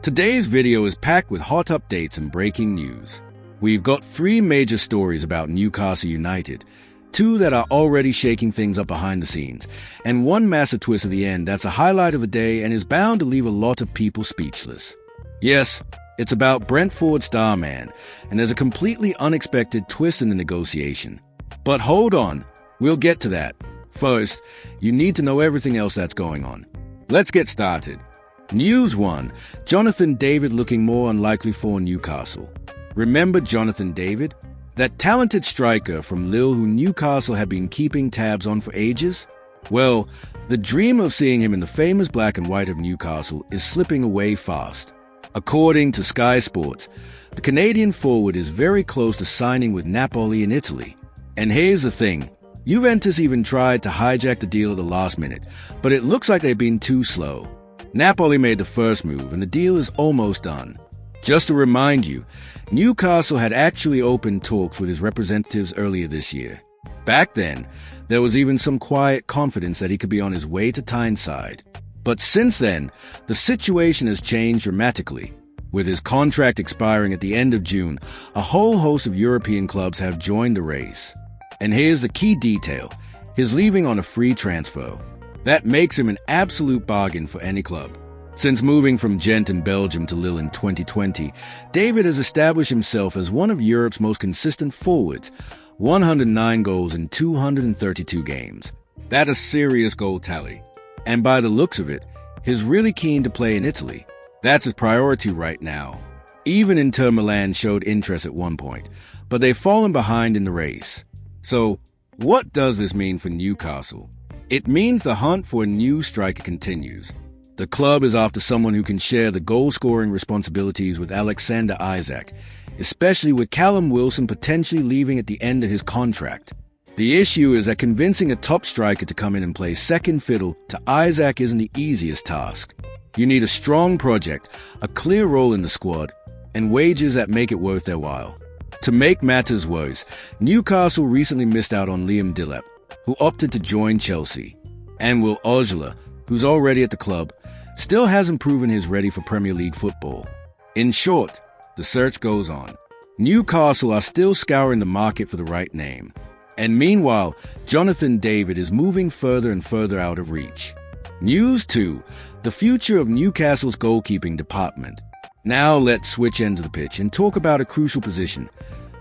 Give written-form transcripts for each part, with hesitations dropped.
Today's video is packed with hot updates and breaking news. We've got 3 major stories about Newcastle United, 2 that are already shaking things up behind the scenes, and 1 massive twist at the end that's a highlight of the day and is bound to leave a lot of people speechless. Yes, it's about Brentford star man, and there's a completely unexpected twist in the negotiation. But hold on, we'll get to that. First, you need to know everything else that's going on. Let's get started. News 1. Jonathan David looking more unlikely for Newcastle. Remember Jonathan David? That talented striker from Lille who Newcastle had been keeping tabs on for ages? Well, the dream of seeing him in the famous black and white of Newcastle is slipping away fast. According to Sky Sports, the Canadian forward is very close to signing with Napoli in Italy. And here's the thing, Juventus even tried to hijack the deal at the last minute, but it looks like they've been too slow. Napoli made the first move, and the deal is almost done. Just to remind you, Newcastle had actually opened talks with his representatives earlier this year. Back then, there was even some quiet confidence that he could be on his way to Tyneside. But since then, the situation has changed dramatically. With his contract expiring at the end of June, a whole host of European clubs have joined the race. And here's the key detail, he's leaving on a free transfer. That makes him an absolute bargain for any club. Since moving from Gent in Belgium to Lille in 2020, David has established himself as one of Europe's most consistent forwards, 109 goals in 232 games. That's a serious goal tally. And by the looks of it, he's really keen to play in Italy. That's his priority right now. Even Inter Milan showed interest at one point, but they've fallen behind in the race. So, what does this mean for Newcastle? It means the hunt for a new striker continues. The club is after someone who can share the goal-scoring responsibilities with Alexander Isak, especially with Callum Wilson potentially leaving at the end of his contract. The issue is that convincing a top striker to come in and play second fiddle to Isak isn't the easiest task. You need a strong project, a clear role in the squad, and wages that make it worth their while. To make matters worse, Newcastle recently missed out on Liam Delap, who opted to join Chelsea. And Will Ojala, who's already at the club, still hasn't proven he's ready for Premier League football. In short, the search goes on. Newcastle are still scouring the market for the right name. And meanwhile, Jonathan David is moving further and further out of reach. News 2. The future of Newcastle's goalkeeping department. Now let's switch ends of the pitch and talk about a crucial position,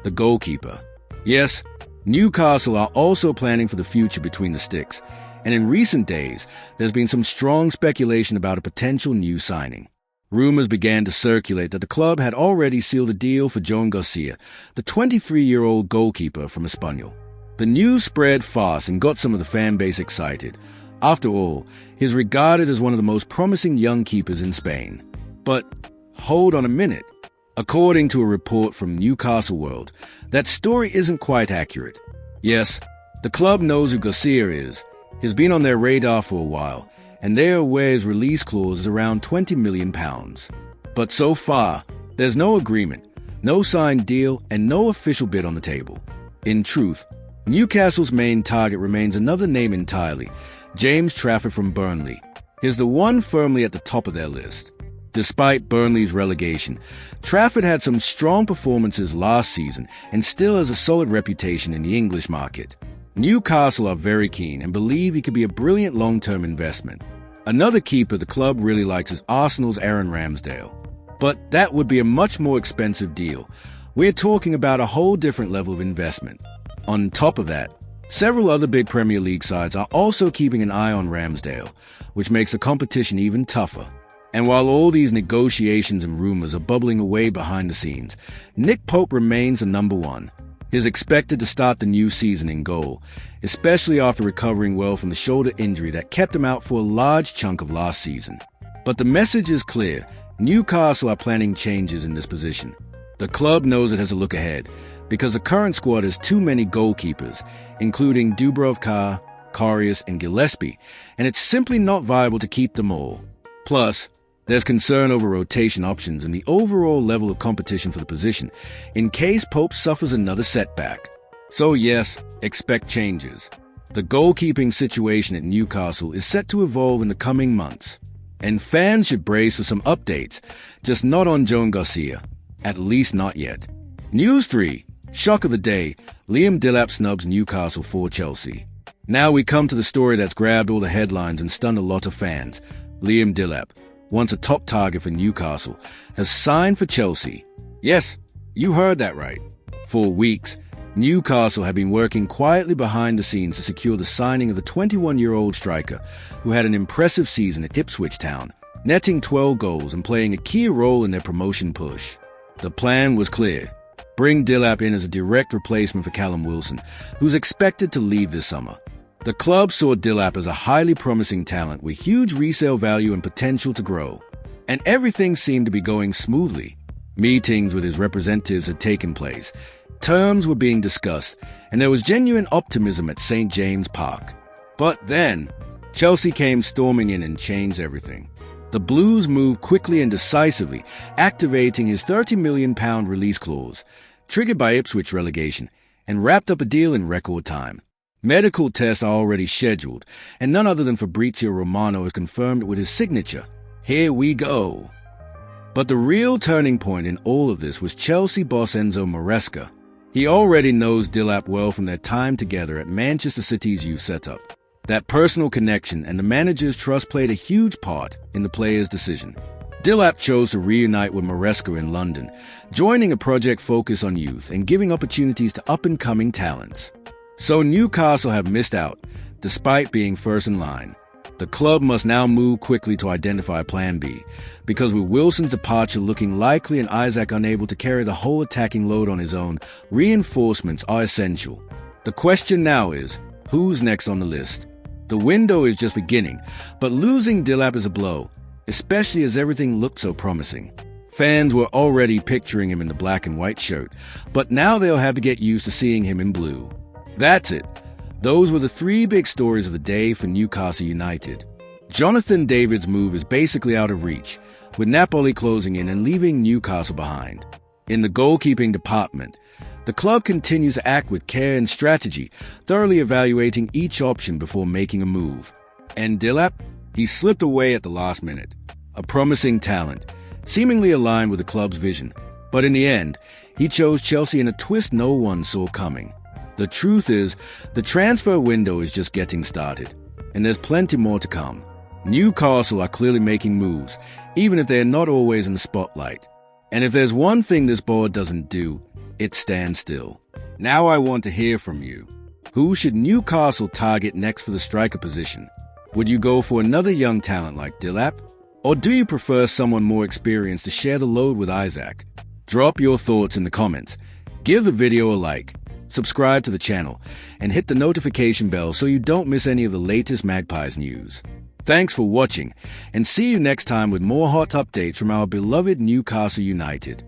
the goalkeeper. Yes, Newcastle are also planning for the future between the sticks, and in recent days, there's been some strong speculation about a potential new signing. Rumors began to circulate that the club had already sealed a deal for Joan Garcia, the 23-year-old goalkeeper from Espanyol. The news spread fast and got some of the fan base excited. After all, he's regarded as one of the most promising young keepers in Spain. But hold on a minute. According to a report from Newcastle World, that story isn't quite accurate. Yes, the club knows who Garcia is. He's been on their radar for a while, and they're aware his release clause is around £20 million. But so far, there's no agreement, no signed deal, and no official bid on the table. In truth, Newcastle's main target remains another name entirely, James Trafford from Burnley. He's the one firmly at the top of their list. Despite Burnley's relegation, Trafford had some strong performances last season and still has a solid reputation in the English market. Newcastle are very keen and believe he could be a brilliant long-term investment. Another keeper the club really likes is Arsenal's Aaron Ramsdale. But that would be a much more expensive deal. We're talking about a whole different level of investment. On top of that, several other big Premier League sides are also keeping an eye on Ramsdale, which makes the competition even tougher. And while all these negotiations and rumors are bubbling away behind the scenes, Nick Pope remains the number one. He's expected to start the new season in goal, especially after recovering well from the shoulder injury that kept him out for a large chunk of last season. But the message is clear, Newcastle are planning changes in this position. The club knows it has a look ahead, because the current squad has too many goalkeepers, including Dubravka, Karius, and Gillespie, and it's simply not viable to keep them all. Plus, there's concern over rotation options and the overall level of competition for the position, in case Pope suffers another setback. So yes, expect changes. The goalkeeping situation at Newcastle is set to evolve in the coming months. And fans should brace for some updates, just not on Joan Garcia. At least not yet. News 3. Shock of the day. Liam Delap snubs Newcastle for Chelsea. Now we come to the story that's grabbed all the headlines and stunned a lot of fans. Liam Delap, once a top target for Newcastle, has signed for Chelsea. Yes, you heard that right. For weeks, Newcastle had been working quietly behind the scenes to secure the signing of the 21-year-old striker, who had an impressive season at Ipswich Town, netting 12 goals and playing a key role in their promotion push. The plan was clear. Bring Delap in as a direct replacement for Callum Wilson, who's expected to leave this summer. The club saw Delap as a highly promising talent with huge resale value and potential to grow. And everything seemed to be going smoothly. Meetings with his representatives had taken place. Terms were being discussed, and there was genuine optimism at St. James Park. But then, Chelsea came storming in and changed everything. The Blues moved quickly and decisively, activating his £30 million release clause, triggered by Ipswich relegation, and wrapped up a deal in record time. Medical tests are already scheduled, and none other than Fabrizio Romano has confirmed it with his signature. Here we go. But the real turning point in all of this was Chelsea boss Enzo Maresca. He already knows Delap well from their time together at Manchester City's youth setup. That personal connection and the manager's trust played a huge part in the player's decision. Delap chose to reunite with Maresca in London, joining a project focused on youth and giving opportunities to up-and-coming talents. So Newcastle have missed out, despite being first in line. The club must now move quickly to identify Plan B, because with Wilson's departure looking likely and Isaac unable to carry the whole attacking load on his own, reinforcements are essential. The question now is, who's next on the list? The window is just beginning, but losing Delap is a blow, especially as everything looked so promising. Fans were already picturing him in the black and white shirt, but now they'll have to get used to seeing him in blue. That's it. Those were the 3 big stories of the day for Newcastle United. Jonathan David's move is basically out of reach, with Napoli closing in and leaving Newcastle behind. In the goalkeeping department, the club continues to act with care and strategy, thoroughly evaluating each option before making a move. And Delap? He slipped away at the last minute. A promising talent, seemingly aligned with the club's vision. But in the end, he chose Chelsea in a twist no one saw coming. The truth is, the transfer window is just getting started, and there's plenty more to come. Newcastle are clearly making moves, even if they are not always in the spotlight. And if there's one thing this board doesn't do, it stands still. Now I want to hear from you. Who should Newcastle target next for the striker position? Would you go for another young talent like Delap? Or do you prefer someone more experienced to share the load with Isaac? Drop your thoughts in the comments. Give the video a like. Subscribe to the channel, and hit the notification bell so you don't miss any of the latest Magpies news. Thanks for watching, and see you next time with more hot updates from our beloved Newcastle United.